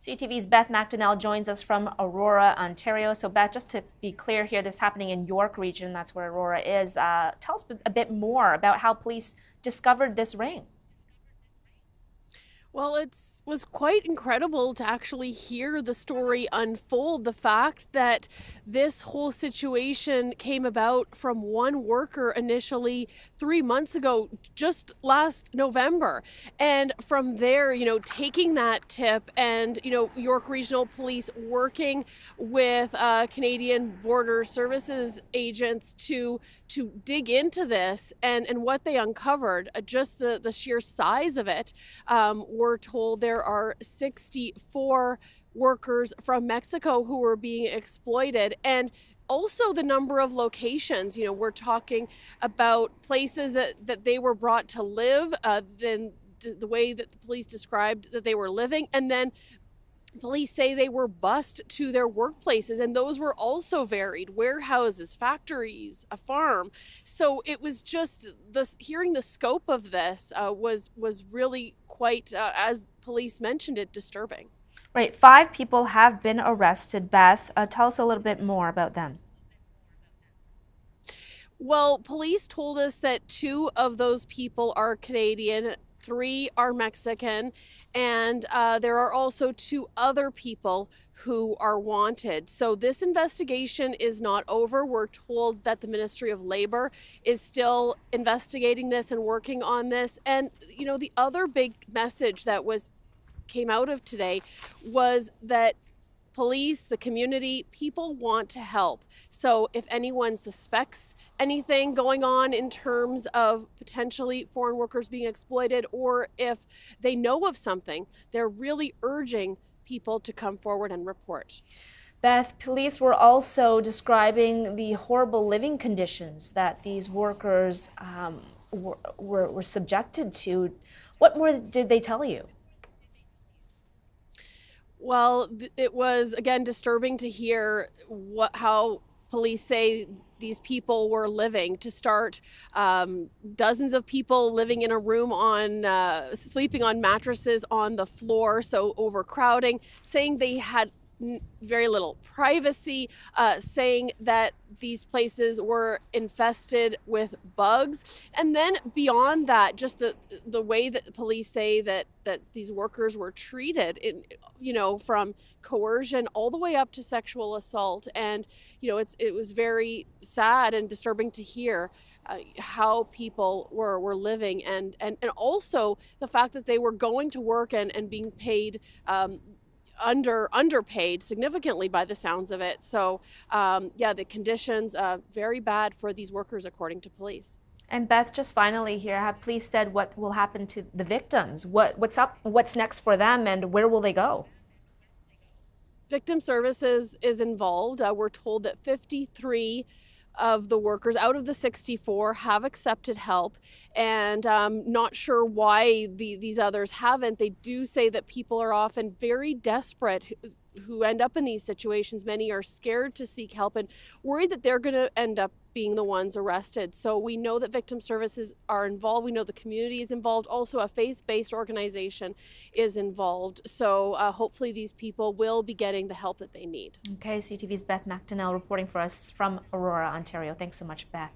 CTV's Beth McDonnell joins us from Aurora, Ontario. So Beth, just to be clear here, this is happening in York Region. That's where Aurora is. Tell us a bit more about how police discovered this ring. Well, it was quite incredible to actually hear the story unfold. The fact that this whole situation came about from one worker initially 3 months ago, just last November. And from there, taking that tip and, York Regional Police working with Canadian Border Services agents to dig into this and what they uncovered, just the sheer size of it. We're told there are 64 workers from Mexico who were being exploited, and also the number of locations. We're talking about places that they were brought to live, then the way that the police described that they were living, and then police say they were bused to their workplaces, and those were also varied: warehouses, factories, a farm. So it was just this, hearing the scope of this was really quite, as police mentioned it, disturbing. Right, 5 people have been arrested. Beth, tell us a little bit more about them. Well, police told us that two of those people are Canadian, three are Mexican, and there are also two other people who are wanted. So this investigation is not over. We're told that the Ministry of Labor is still investigating this and working on this. And, the other big message that came out of today was that police, the community, people want to help. So if anyone suspects anything going on in terms of potentially foreign workers being exploited, or if they know of something, they're really urging people to come forward and report. Beth, police were also describing the horrible living conditions that these workers were subjected to. What more did they tell you? Well, it was again disturbing to hear how police say these people were living. To start, dozens of people living in a room on sleeping on mattresses on the floor, so overcrowding, saying they had very little privacy, saying that these places were infested with bugs. And then beyond that, just the way that the police say that these workers were treated, from coercion all the way up to sexual assault. And it was very sad and disturbing to hear how people were living, and also the fact that they were going to work and being paid underpaid significantly by the sounds of it. So the conditions very bad for these workers, according to police. And Beth, just finally here, have police said what will happen to the victims? What's up? What's next for them, and where will they go? Victim Services is involved. We're told that 53 of the workers out of the 64 have accepted help, and not sure why these others haven't. They do say that people are often very desperate who end up in these situations. Many are scared to seek help and worried that they're going to end up being the ones arrested. So we know that Victim Services are involved. We know the community is involved. Also, a faith-based organization is involved. So hopefully these people will be getting the help that they need. Okay, CTV's Beth McDonnell reporting for us from Aurora, Ontario. Thanks so much, Beth.